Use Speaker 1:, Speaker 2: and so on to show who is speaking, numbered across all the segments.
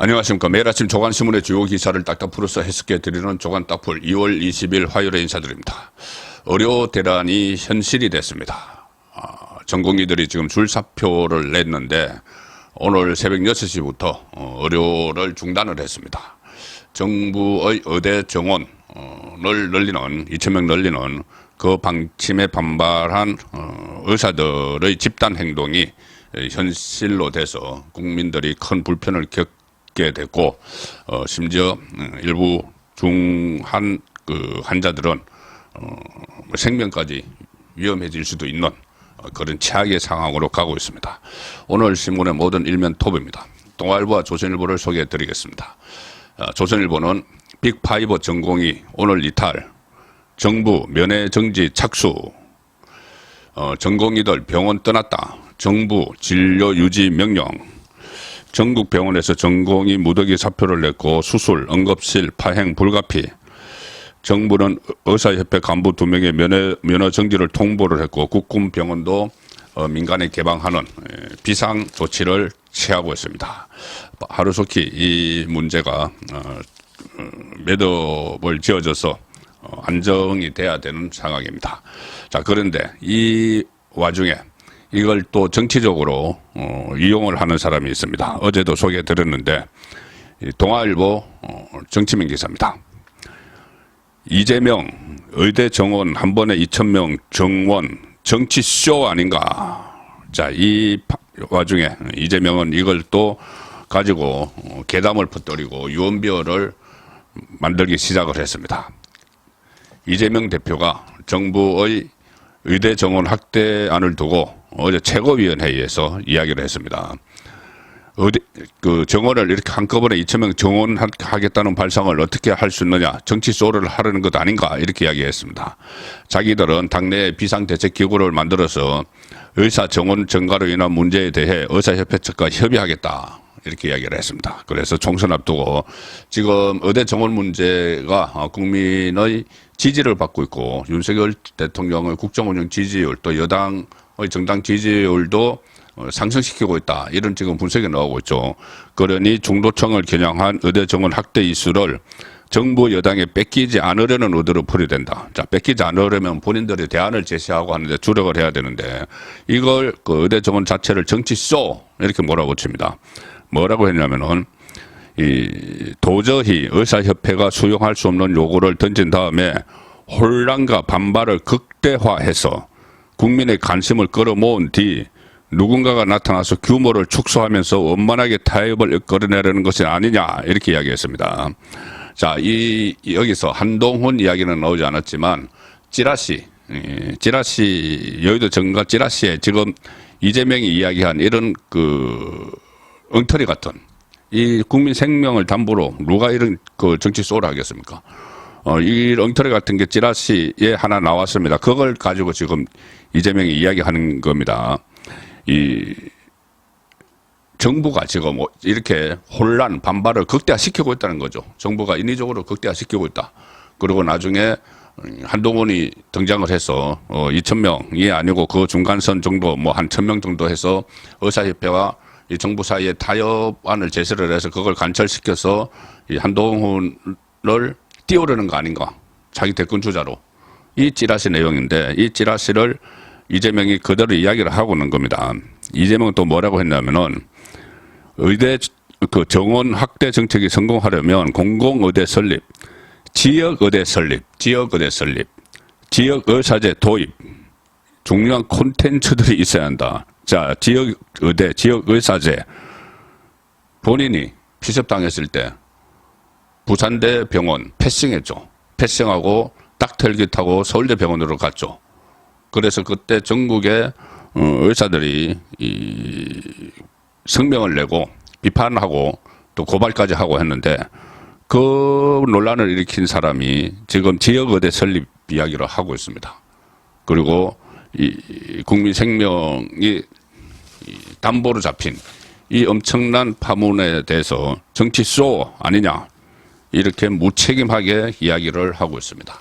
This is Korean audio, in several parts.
Speaker 1: 안녕하십니까. 매일 아침 조간신문의 주요 기사를 딱딱 풀어서 해석해 드리는 조간 딱풀 2월 20일 화요일에 인사드립니다. 의료 대란이 현실이 됐습니다. 전공의들이 지금 줄사표를 냈는데 오늘 새벽 6시부터 의료를 중단을 했습니다. 정부의 의대 정원을 늘리는 2,000명 늘리는 그 방침에 반발한 의사들의 집단 행동이 현실로 돼서 국민들이 큰 불편을 겪게 됐고 심지어 일부 중한 환자들은 생명까지 위험해질 수도 있는 그런 최악의 상황으로 가고 있습니다. 오늘 신문의 모든 일면 톱입니다. 동아일보와 조선일보를 소개해 드리겠습니다. 조선일보는 빅5 전공의 오늘 이탈, 정부 면회정지 착수, 전공의들 병원 떠났다, 정부 진료 유지 명령, 전국 병원에서 전공의 무더기 사표를 냈고 수술, 응급실 파행 불가피, 정부는 의사협회 간부 2명의 면허 정지를 통보를 했고 국군병원도 민간에 개방하는 비상 조치를 취하고 있습니다. 하루속히 이 문제가 매듭을 지어져서 안정이 돼야 되는 상황입니다. 자, 그런데 이 와중에 이걸 또 정치적으로 이용을 하는 사람이 있습니다. 어제도 소개해 드렸는데 동아일보 정치민 기사입니다. 이재명 의대 정원 한 번에 2,000명 정원 정치쇼 아닌가. 자, 이 와중에 이재명은 이걸 또 가지고 괴담을 퍼뜨리고 유언비어를 만들기 시작을 했습니다. 이재명 대표가 정부의 의대 정원 확대안을 두고 어제 최고위원회의에서 이야기를 했습니다. 그 정원을 이렇게 한꺼번에 2,000명 정원하겠다는 발상을 어떻게 할 수 있느냐, 정치 쇼를 하려는 것 아닌가, 이렇게 이야기했습니다. 자기들은 당내에 비상대책기구를 만들어서 의사 정원 증가로 인한 문제에 대해 의사협회 측과 협의하겠다, 이렇게 이야기를 했습니다. 그래서 총선 앞두고 지금 의대 정원 문제가 국민의 지지를 받고 있고 윤석열 대통령의 국정운영 지지율 또 여당의 정당 지지율도 상승시키고 있다. 이런 지금 분석이 나오고 있죠. 그러니 중도층을 겨냥한 의대 정원 확대 이슈를 정부 여당에 뺏기지 않으려는 의도로 풀이된다. 자, 뺏기지 않으려면 본인들이 대안을 제시하고 하는데 주력을 해야 되는데 이걸 그 의대 정원 자체를 정치쇼 이렇게 몰아붙입니다. 뭐라고 했냐면은 도저히 의사협회가 수용할 수 없는 요구를 던진 다음에 혼란과 반발을 극대화해서 국민의 관심을 끌어모은 뒤 누군가가 나타나서 규모를 축소하면서 원만하게 타협을 이끌어내려는 것이 아니냐, 이렇게 이야기했습니다. 자, 여기서 한동훈 이야기는 나오지 않았지만 찌라시 여의도 정가 찌라시에 지금 이재명이 이야기한 이런 엉터리 같은 이 국민 생명을 담보로 누가 이런 정치 쇼를 하겠습니까? 이 엉터리 같은 게 찌라시에 하나 나왔습니다. 그걸 가지고 지금 이재명이 이야기하는 겁니다. 이 정부가 지금 이렇게 혼란, 반발을 극대화시키고 있다는 거죠. 정부가 인위적으로 극대화시키고 있다. 그리고 나중에 한동훈이 등장을 해서 2,000명이 아니고 그 중간선 정도 한 1,000명 정도 해서 의사협회와 이 정부 사이에 타협안을 제시를 해서 그걸 관철시켜서 이 한동훈을 띄우려는 거 아닌가. 자기 대권 주자로. 이 찌라시 내용인데 이 찌라시를 이재명이 그대로 이야기를 하고 있는 겁니다. 이재명은 또 뭐라고 했냐면은 의대 정원 확대 정책이 성공하려면 공공의대 설립, 지역의대 설립, 지역의사제 도입, 중요한 콘텐츠들이 있어야 한다. 자, 지역의대, 지역의사제. 본인이 피습당했을 때 부산대 병원 패싱했죠. 패싱하고 딱털기 타고 서울대 병원으로 갔죠. 그래서 그때 전국의 의사들이 성명을 내고 비판하고 또 고발까지 하고 했는데 그 논란을 일으킨 사람이 지금 지역의대 설립 이야기를 하고 있습니다. 그리고 이 국민 생명이 담보로 잡힌 이 엄청난 파문에 대해서 정치쇼 아니냐, 이렇게 무책임하게 이야기를 하고 있습니다.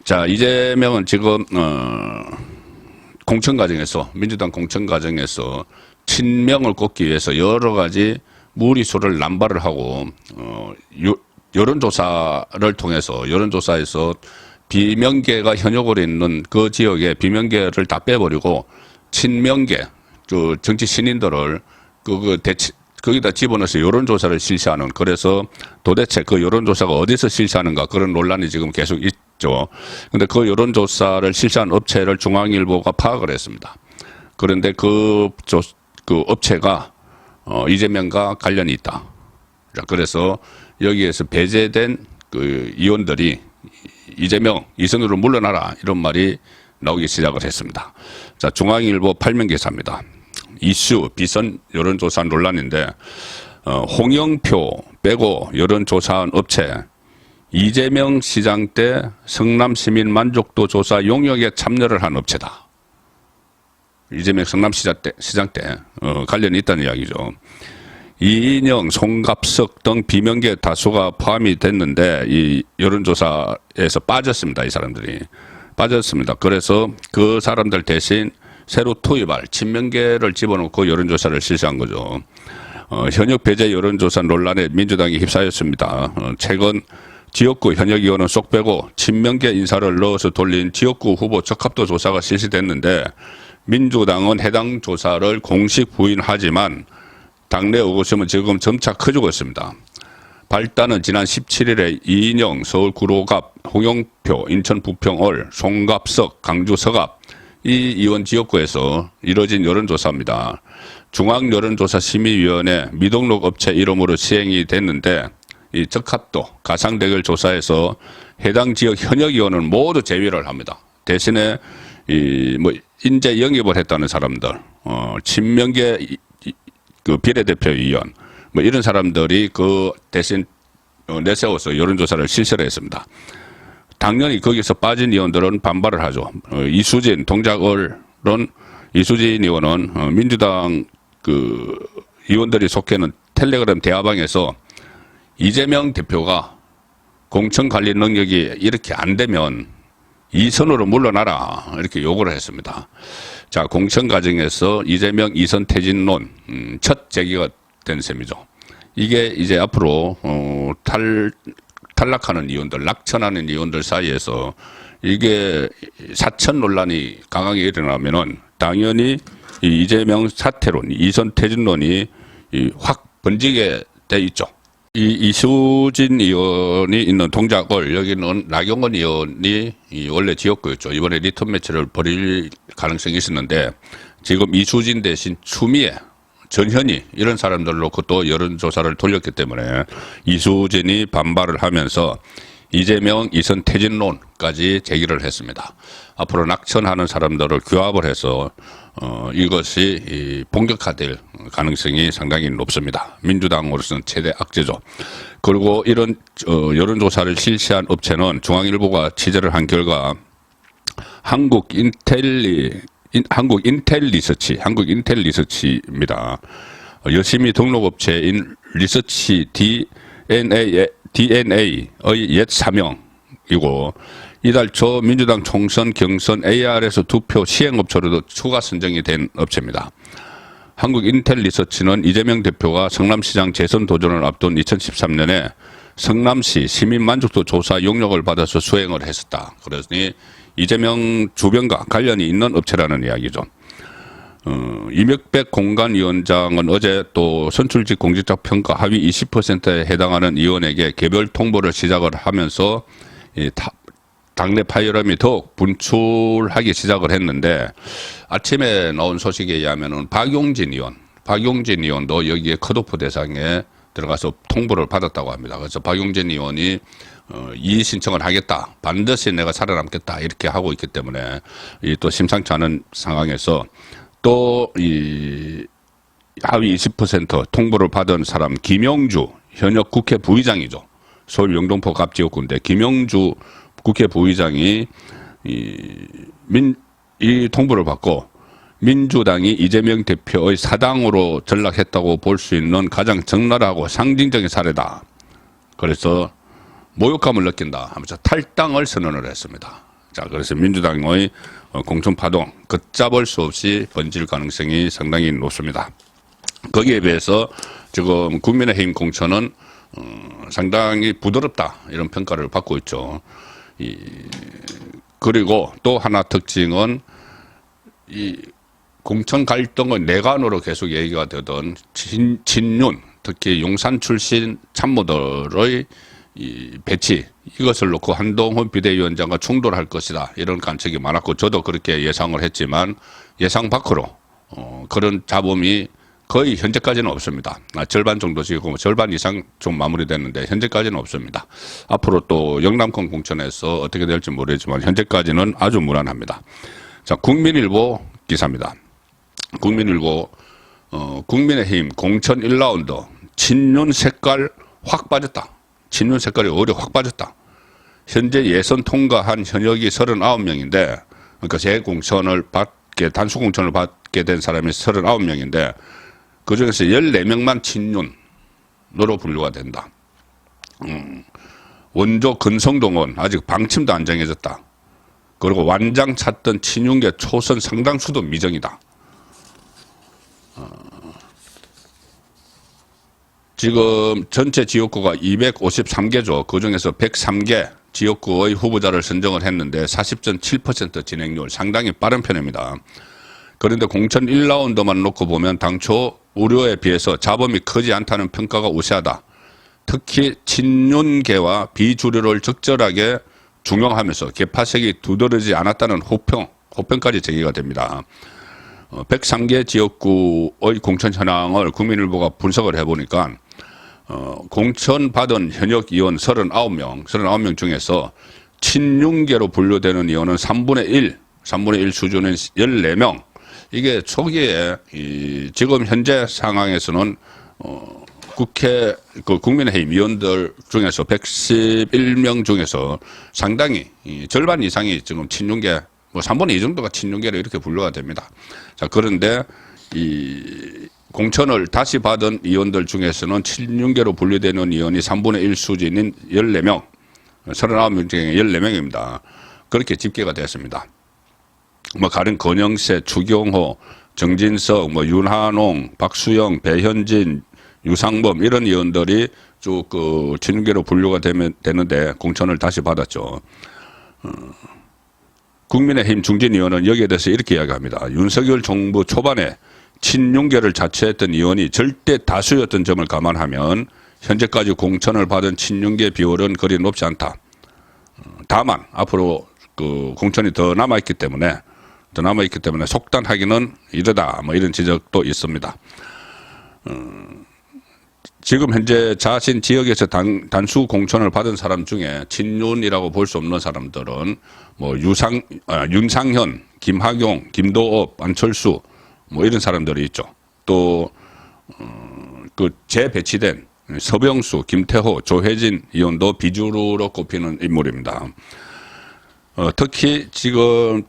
Speaker 1: 자, 이재명은 지금 공천 과정에서, 민주당 공천 과정에서 친명을 꼽기 위해서 여러 가지 무리수를 남발을 하고 여론조사를 통해서 여론조사에서 비명계가 현역으로 있는 그 지역에 비명계를 다 빼버리고 친명계 그 정치 신인들을 거기다 집어넣어서 여론조사를 실시하는, 그래서 도대체 그 여론조사가 어디서 실시하는가 그런 논란이 지금 계속 있죠. 근데 그 여론조사를 실시한 업체를 중앙일보가 파악을 했습니다. 그런데 그 업체가 이재명과 관련이 있다. 자, 그래서 여기에서 배제된 그 의원들이 이재명, 이선으로 물러나라 이런 말이 나오기 시작을 했습니다. 자, 중앙일보 8면 기사입니다. 이슈 비선 여론조사 논란인데 홍영표 빼고 여론조사한 업체 이재명 시장 때 성남 시민 만족도 조사 용역에 참여를 한 업체다. 이재명 성남 시장 때 관련이 있다는 이야기죠. 이인영, 송갑석 등 비명계 다수가 포함이 됐는데 이 여론조사에서 빠졌습니다. 이 사람들이 빠졌습니다. 그래서 그 사람들 대신 새로 투입할 친명계를 집어넣고 여론조사를 실시한 거죠. 현역 배제 여론조사 논란에 민주당이 휩싸였습니다. 최근 지역구 현역 의원은 쏙 빼고 친명계 인사를 넣어서 돌린 지역구 후보 적합도 조사가 실시됐는데 민주당은 해당 조사를 공식 부인하지만 당내 의구심은 지금 점차 커지고 있습니다. 발단은 지난 17일에 이인영 서울 구로갑, 홍영표 인천 부평을, 송갑석 강주 서갑 이 의원 지역구에서 이뤄진 여론조사입니다. 중앙여론조사심의위원회 미등록 업체 이름으로 시행이 됐는데 이 적합도 가상대결 조사에서 해당 지역 현역 의원은 모두 제외를 합니다. 대신에 인재 영입을 했다는 사람들, 친명계 그 비례대표 의원 이런 사람들이 그 대신 내세워서 여론조사를 실시를 했습니다. 당연히 거기서 빠진 의원들은 반발을 하죠. 이수진 동작을은 이수진 의원은 민주당 그 의원들이 속해 있는 텔레그램 대화방에서 이재명 대표가 공천 관리 능력이 이렇게 안 되면 이선으로 물러나라 이렇게 요구를 했습니다. 자, 공천 과정에서 이재명 이선 퇴진론 첫 제기가 된 셈이죠. 이게 이제 앞으로 탈락하는 의원들, 낙천하는 의원들 사이에서 이게 사천 논란이 강하게 일어나면은 당연히 이 이재명 사퇴론, 이선 퇴진론이 확 번지게 돼 있죠. 이 이수진 의원이 있는 동작을 여기는 나경원 의원이 원래 지역구였죠. 이번에 리턴 매치를 벌일 가능성이 있었는데 지금 이수진 대신 추미애, 전현희 이런 사람들 놓고 또 여론조사를 돌렸기 때문에 이수진이 반발을 하면서 이재명 이선 퇴진론까지 제기를 했습니다. 앞으로 낙천하는 사람들을 규합을 해서 이것이 본격화될 가능성이 상당히 높습니다. 민주당으로서는 최대 악재죠. 그리고 이런 여론조사를 실시한 업체는 중앙일보가 취재를 한 결과 한국 인텔 리서치입니다. 여심이 등록업체인 리서치 DNA의 옛 사명이고 이달 초 민주당 총선 경선 AR에서 투표 시행업체로도 추가 선정이 된 업체입니다. 한국인텔리서치는 이재명 대표가 성남시장 재선 도전을 앞둔 2013년에 성남시 시민만족도 조사 용역을 받아서 수행을 했었다. 그러니 이재명 주변과 관련이 있는 업체라는 이야기죠. 이명백 공관위원장은 어제 또 선출직 공직자 평가 하위 20%에 해당하는 의원에게 개별 통보를 시작을 하면서 당내 파열음이 더욱 분출하기 시작을 했는데 아침에 나온 소식에 의하면 박용진 의원도 여기에 컷오프 대상에 들어가서 통보를 받았다고 합니다. 그래서 박용진 의원이 이의 신청을 하겠다. 반드시 내가 살아남겠다. 이렇게 하고 있기 때문에 또 심상치 않은 상황에서 또 이 하위 20% 통보를 받은 사람 김영주 현역 국회 부의장이죠. 서울 영등포 갑지역구인데 김영주 국회 부의장이 이 통보를 받고 민주당이 이재명 대표의 사당으로 전락했다고 볼 수 있는 가장 적나라하고 상징적인 사례다. 그래서 모욕감을 느낀다 하면서 탈당을 선언을 했습니다. 자, 그래서 민주당의 공천 파동 걷잡을 수 없이 번질 가능성이 상당히 높습니다. 거기에 비해서 지금 국민의힘 공천은 상당히 부드럽다 이런 평가를 받고 있죠. 그리고 또 하나 특징은 이 공천 갈등의 내관으로 계속 얘기가 되던 친윤, 특히 용산 출신 참모들의 이 배치, 이것을 놓고 한동훈 비대위원장과 충돌할 것이다 이런 관측이 많았고, 저도 그렇게 예상을 했지만 예상 밖으로 그런 잡음이 거의 현재까지는 없습니다. 절반 정도씩 절반 이상 좀 마무리됐는데 현재까지는 없습니다. 앞으로 또 영남권 공천에서 어떻게 될지 모르겠지만 현재까지는 아주 무난합니다. 자, 국민일보 기사입니다. 국민일보 국민의힘 공천 1라운드 친윤 색깔 확 빠졌다. 친윤 색깔이 오히려 확 빠졌다. 현재 예선 통과한 현역이 39명인데, 그러니까 재공천을 단수 공천을 받게 된 사람이 39명인데 그중에서 14명만 친윤으로 분류가 된다. 원조 근성동은 아직 방침도 안 정해졌다. 그리고 완장 찾던 친윤계 초선 상당수도 미정이다. 지금 전체 지역구가 253개죠. 그중에서 103개 지역구의 후보자를 선정을 했는데 40.7% 진행률, 상당히 빠른 편입니다. 그런데 공천 1라운드만 놓고 보면 당초 우려에 비해서 잡음이 크지 않다는 평가가 우세하다. 특히 친윤계와 비주류를 적절하게 중용하면서 개파색이 두드러지지 않았다는 호평까지 제기가 됩니다. 103개 지역구의 공천 현황을 국민일보가 분석을 해보니까 공천 받은 현역 의원 39명 중에서 친윤계로 분류되는 의원은 3분의 1 수준인 14명. 이게 초기에 지금 현재 상황에서는 국민의힘 의원들 중에서 111명 중에서 상당히 절반 이상이 지금 친윤계, 3분의 2 정도가 친윤계로 이렇게 분류가 됩니다. 자, 그런데 이 공천을 다시 받은 의원들 중에서는 친윤계로 분류되는 의원이 3분의 1 수준인 14명, 39명 중에 14명입니다. 그렇게 집계가 됐습니다. 가령 권영세, 추경호, 정진석, 윤한홍, 박수영, 배현진, 유상범 이런 의원들이 쭉 친윤계로 분류가 되는데 공천을 다시 받았죠. 국민의힘 중진 의원은 여기에 대해서 이렇게 이야기합니다. 윤석열 정부 초반에 친윤계를 자처했던 의원이 절대 다수였던 점을 감안하면 현재까지 공천을 받은 친윤계 비율은 그리 높지 않다. 다만 앞으로 공천이 더 남아있기 때문에 속단하기는 이르다, 이런 지적도 있습니다. 지금 현재 자신 지역에서 단수 공천을 받은 사람 중에 친윤이라고 볼 수 없는 사람들은 윤상현, 김학용, 김도업, 안철수 이런 사람들이 있죠. 또 재배치된 서병수, 김태호, 조혜진 의원도 비주류로 꼽히는 인물입니다. 특히 지금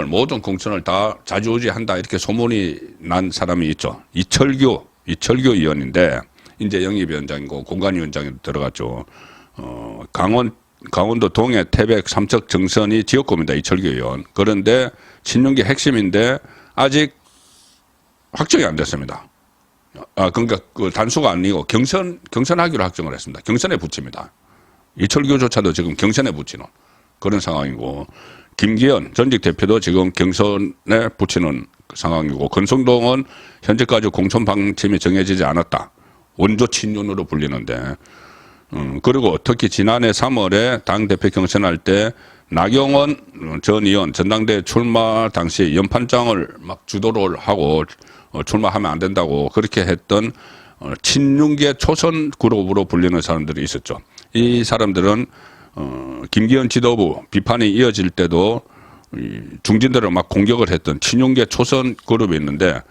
Speaker 1: 모든 공천을 다 좌지우지한다 이렇게 소문이 난 사람이 있죠. 이철규 의원인데 이제 영입위원장이고 공관위원장에 들어갔죠. 강원도 동해 태백 삼척 정선이 지역구입니다. 이철규 의원. 그런데 친윤계 핵심인데 아직 확정이 안 됐습니다. 그러니까 단수가 아니고 경선하기로 확정을 했습니다. 경선에 붙입니다. 이철규조차도 지금 경선에 붙이는 그런 상황이고, 김기현 전직 대표도 지금 경선에 붙이는 상황이고, 권성동은 현재까지 공천 방침이 정해지지 않았다. 원조 친윤으로 불리는데, 그리고 특히 지난해 3월에 당대표 경선할 때 나경원 전 의원 전당대회 출마 당시 연판장을 막 주도를 하고 출마하면 안 된다고 그렇게 했던 친윤계 초선 그룹으로 불리는 사람들이 있었죠. 이 사람들은 김기현 지도부 비판이 이어질 때도 중진들을 막 공격을 했던 친윤계 초선 그룹이 있는데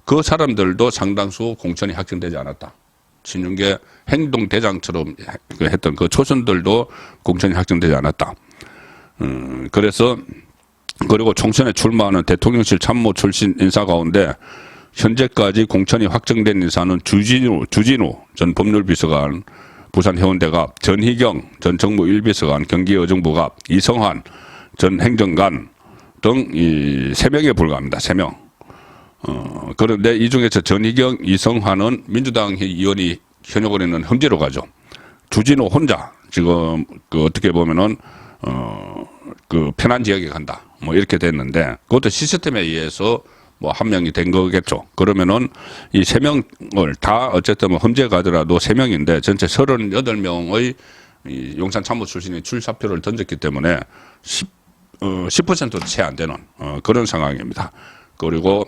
Speaker 1: 그 사람들도 상당수 공천이 확정되지 않았다. 친윤계 행동대장처럼 했던 그 초선들도 공천이 확정되지 않았다. 그리고 총선에 출마하는 대통령실 참모 출신 인사 가운데 현재까지 공천이 확정된 인사는 주진우 전 법률비서관 부산 해운대갑, 전희경 전 정무 1비서관 경기여정부갑, 이성환 전 행정관 등 3명에 불과합니다. 3명. 그런데 이 중에서 전희경, 이성환은 민주당 의원이 현역으로 있는 험지로 가죠. 주진우 혼자 지금 그 어떻게 보면은 그 편한 지역에 간다. 뭐 이렇게 됐는데 그것도 시스템에 의해서 뭐 한 명이 된 거겠죠. 그러면은 이 세 명을 다 어쨌든 뭐 험지에 가더라도 세 명인데 전체 38명의 이 용산 참모 출신이 출사표를 던졌기 때문에 10%도 채 안 되는 그런 상황입니다. 그리고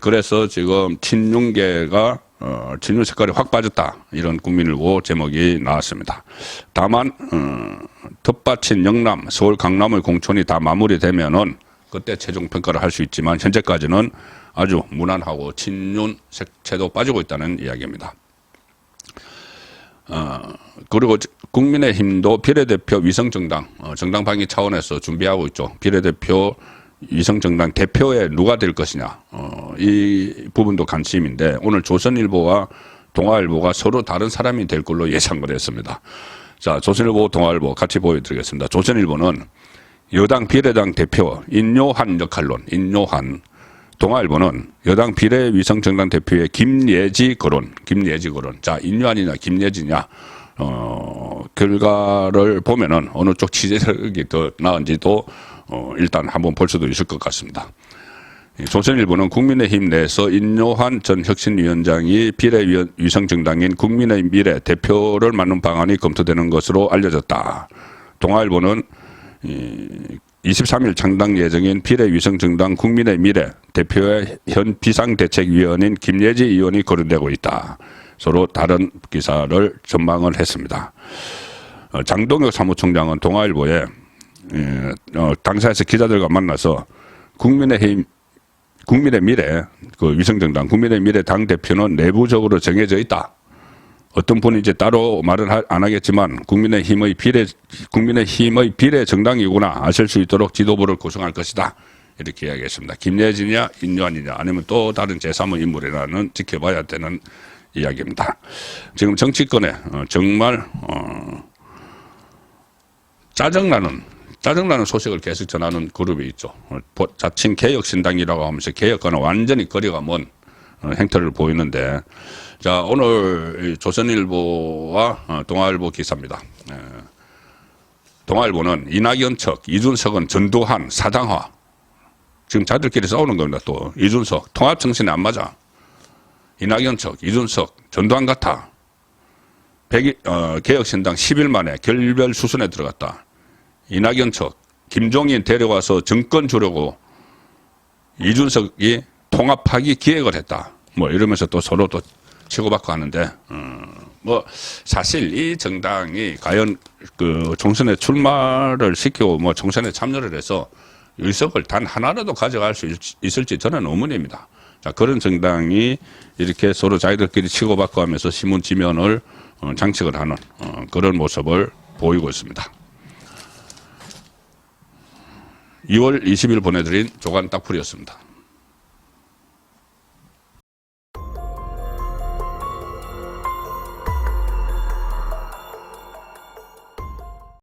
Speaker 1: 그래서 지금 친윤계가 친윤 색깔이 확 빠졌다 이런 국민일보 제목이 나왔습니다. 다만 텃밭인 영남, 서울 강남의 공천이 다 마무리되면은 그때 최종 평가를 할 수 있지만 현재까지는 아주 무난하고 친윤 색채도 빠지고 있다는 이야기입니다. 그리고 국민의힘도 비례대표 위성정당 정당 방위 차원에서 준비하고 있죠. 비례대표 위성정당 대표에 누가 될 것이냐 이 부분도 관심인데 오늘 조선일보와 동아일보가 서로 다른 사람이 될 걸로 예상을 했습니다. 자, 조선일보, 동아일보 같이 보여드리겠습니다. 조선일보는 여당 비례당 대표 인요한 역할론, 인요한. 동아일보는 여당 비례 위성정당 대표의 김예지 거론. 자, 인요한이냐 김예지냐 결과를 보면은 어느 쪽 취재력이 더 나은지도 일단 한번 볼 수도 있을 것 같습니다. 조선일보는 국민의힘 내에서 인요한 전 혁신위원장이 비례 위성정당인 국민의 미래 대표를 맡는 방안이 검토되는 것으로 알려졌다. 동아일보는 23일 창당 예정인 비례위성정당 국민의 미래 대표의 현 비상대책위원인 김예지 의원이 거론되고 있다. 서로 다른 기사를 전망을 했습니다. 장동혁 사무총장은 동아일보에 당사에서 기자들과 만나서 국민의 미래 그 위성정당 국민의 미래 당 대표는 내부적으로 정해져 있다. 어떤 분인지 따로 말은 안 하겠지만 국민의힘의 비례 정당이구나 아실 수 있도록 지도부를 구성할 것이다. 이렇게 이야기했습니다. 김예진이냐 인요한이냐 아니면 또 다른 제3의 인물이라는 지켜봐야 되는 이야기입니다. 지금 정치권에 정말 짜증나는 소식을 계속 전하는 그룹이 있죠. 자칭 개혁신당이라고 하면서 개혁과는 완전히 거리가 먼 행태를 보이는데 자, 오늘 조선일보와 동아일보 기사입니다. 동아일보는 이낙연 척, 이준석은 전두환, 사당화. 지금 자들끼리 싸우는 겁니다. 또 이준석, 통합정신에 안 맞아. 이낙연 척, 이준석, 전두환 같아. 개혁신당 10일 만에 결별 수순에 들어갔다. 이낙연 척, 김종인 데려와서 정권 주려고 이준석이 통합하기 기획을 했다. 뭐 이러면서 또 서로 또 치고받고 하는데, 뭐, 사실 이 정당이 과연 그 총선에 출마를 시키고 뭐 총선에 참여를 해서 의석을 단 하나라도 가져갈 수 있을지 저는 의문입니다. 자, 그런 정당이 이렇게 서로 자기들끼리 치고받고 하면서 신문 지면을 장식을 하는 그런 모습을 보이고 있습니다. 2월 20일 보내드린 조간 딱풀이었습니다.